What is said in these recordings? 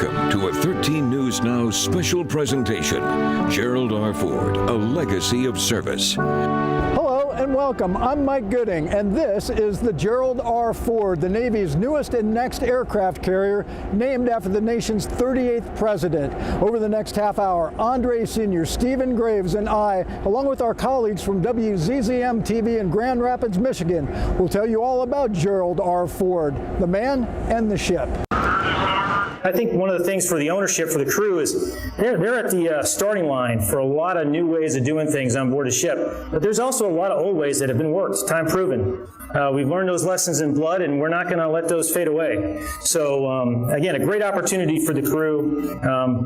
Welcome to a 13 News Now special presentation. Gerald R. Ford, a legacy of service. Hello and welcome. I'm Mike Gooding, and this is the Gerald R. Ford, the Navy's newest and next aircraft carrier, named after the nation's 38th president. Over the next half hour, Andre Sr., Stephen Graves, and I, along with our colleagues from WZZM TV in Grand Rapids, Michigan, will tell you all about Gerald R. Ford, the man and the ship. I think one of the things for the ownership, for the crew, is they're at the starting line for a lot of new ways of doing things on board a ship. But there's also a lot of old ways that have been worked, time proven. We've learned those lessons in blood, and we're not going to let those fade away. So again, a great opportunity for the crew,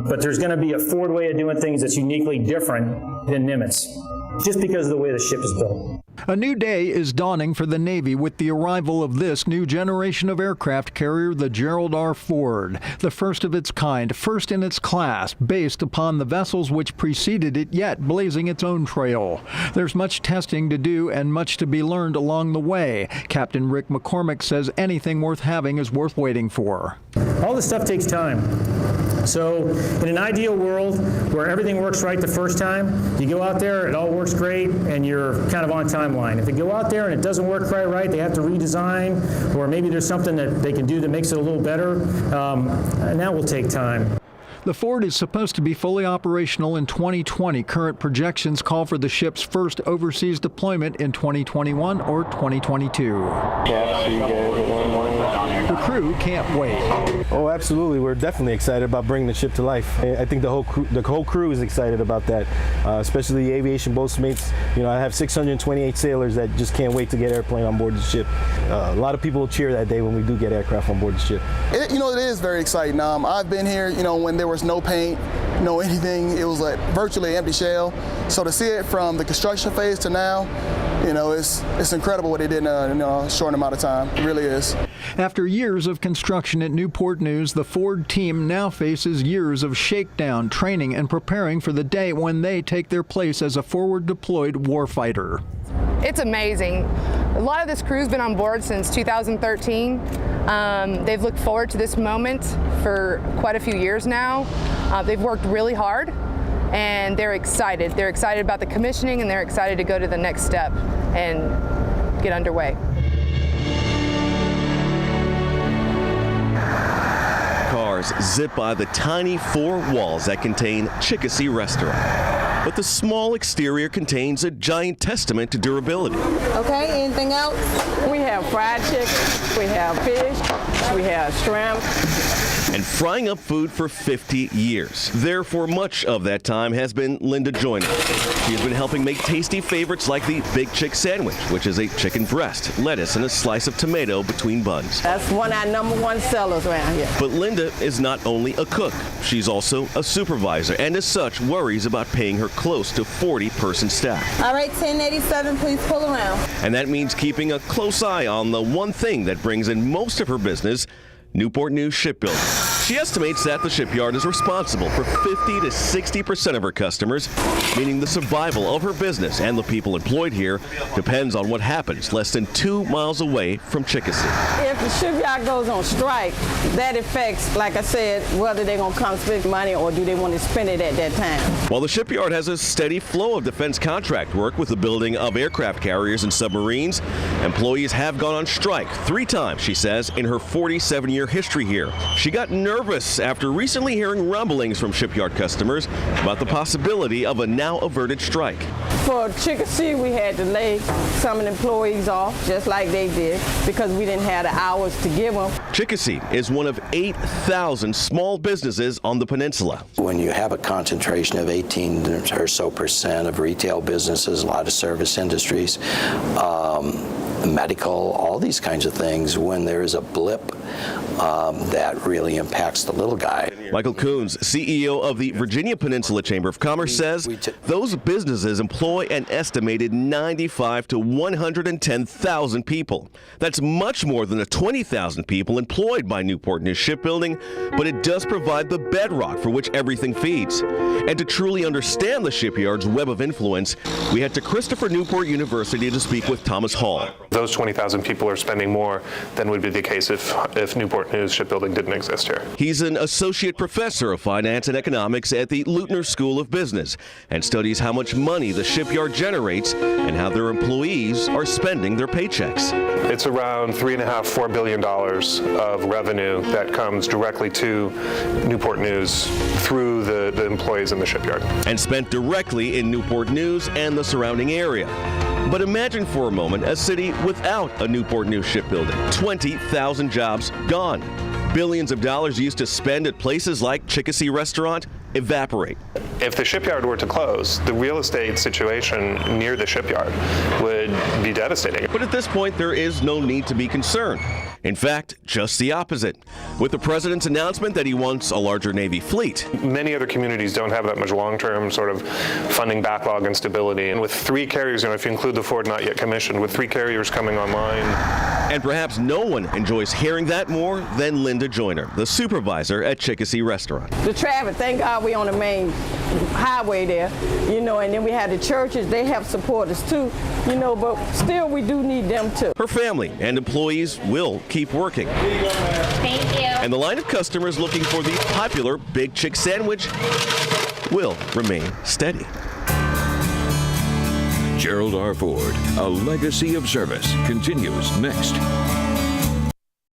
but there's going to be a Ford way of doing things that's uniquely different than Nimitz, just because of the way the ship is built. A new day is dawning for the Navy with the arrival of this new generation of aircraft carrier, the Gerald R. Ford, the first of its kind, first in its class, based upon the vessels which preceded it, yet blazing its own trail. There's much testing to do and much to be learned along the way. Captain Rick McCormick says anything worth having is worth waiting for. All this stuff takes time. So in an ideal world where everything works right the first time, you go out there, it all works great, and you're kind of on timeline. If they go out there and it doesn't work quite right, they have to redesign, or maybe there's something that they can do that makes it a little better, and that will take time. The Ford is supposed to be fully operational in 2020. Current projections call for the ship's first overseas deployment in 2021 or 2022. The crew can't wait. Oh, absolutely. We're definitely excited about bringing the ship to life. I think the whole crew is excited about that, especially the aviation boatmates. You know, I have 628 sailors that just can't wait to get airplane on board the ship. A lot of people will cheer that day when we do get aircraft on board the ship. It is very exciting. I've been here, when there was no paint, no anything. It was like virtually an empty shell. So to see it from the construction phase to now, it's incredible what they did in a short amount of time. It really is. After years of construction at Newport News, the Ford team now faces years of shakedown, training, and preparing for the day when they take their place as a forward-deployed warfighter. It's amazing. A lot of this crew's been on board since 2013. They've looked forward to this moment for quite a few years now. They've worked really hard, and they're excited. They're excited about the commissioning, and they're excited to go to the next step and get underway. Cars zip by the tiny four walls that contain Chickasee Restaurant. But the small exterior contains a giant testament to durability. Okay, anything else? We have fried chicken, we have fish, we have shrimp. And frying up food for 50 years. There for much of that time has been Linda Joyner. She has been helping make tasty favorites like the Big Chick Sandwich, which is a chicken breast, lettuce, and a slice of tomato between buns. That's one of our #1 sellers around here. But Linda is not only a cook, she's also a supervisor, and as such worries about paying her close to 40-person staff. All right, 1087, please pull around. And that means keeping a close eye on the one thing that brings in most of her business, Newport News Shipbuilding. She estimates that the shipyard is responsible for 50 to 60% of her customers, meaning the survival of her business and the people employed here depends on what happens less than 2 miles away from Chickasee. If the shipyard goes on strike, that affects, like I said, whether they're going to come spend money or do they want to spend it at that time. While the shipyard has a steady flow of defense contract work with the building of aircraft carriers and submarines, employees have gone on strike 3 times, she says, in her 47-year history here. She got nervous after recently hearing rumblings from shipyard customers about the possibility of a now averted strike. For Chickasee, we had to lay some of the employees off, just like they did, because we didn't have the hours to give them. Chickasee is one of 8,000 small businesses on the peninsula. When you have a concentration of 18 or so % of retail businesses, a lot of service industries, medical, all these kinds of things, when there is a blip, that really impacts the little guy. Michael Coons, CEO of the Virginia Peninsula Chamber of Commerce, says those businesses employ an estimated 95 to 110,000 people. That's much more than the 20,000 people employed by Newport News Shipbuilding, but it does provide the bedrock for which everything feeds. And to truly understand the shipyard's web of influence, we head to Christopher Newport University to speak with Thomas Hall. Those 20,000 people are spending more than would be the case if Newport News Shipbuilding didn't exist here. He's an associate professor of finance and economics at the Lutner School of Business and studies how much money the shipyard generates and how their employees are spending their paychecks. It's around $3.5–4 billion of revenue that comes directly to Newport News through the employees in the shipyard. And spent directly in Newport News and the surrounding area. But imagine for a moment a city without a Newport News shipbuilding. 20,000 jobs gone. Billions of dollars used to spend at places like Chickasee Restaurant evaporate. If the shipyard were to close, the real estate situation near the shipyard would be devastating. But at this point, there is no need to be concerned. In fact, just the opposite. With the president's announcement that he wants a larger Navy fleet. Many other communities don't have that much long-term sort of funding backlog and stability. And with 3 carriers, if you include the 4 not yet commissioned, with 3 carriers coming online. And perhaps no one enjoys hearing that more than Linda Joyner, the supervisor at Chickasee Restaurant. The traffic, thank God we on the main highway there, and then we have the churches, they have supporters too, but still we do need them too. Her family and employees will keep working. Thank you. And the line of customers looking for the popular Big Chick sandwich will remain steady. Gerald R. Ford, A Legacy of Service, continues next.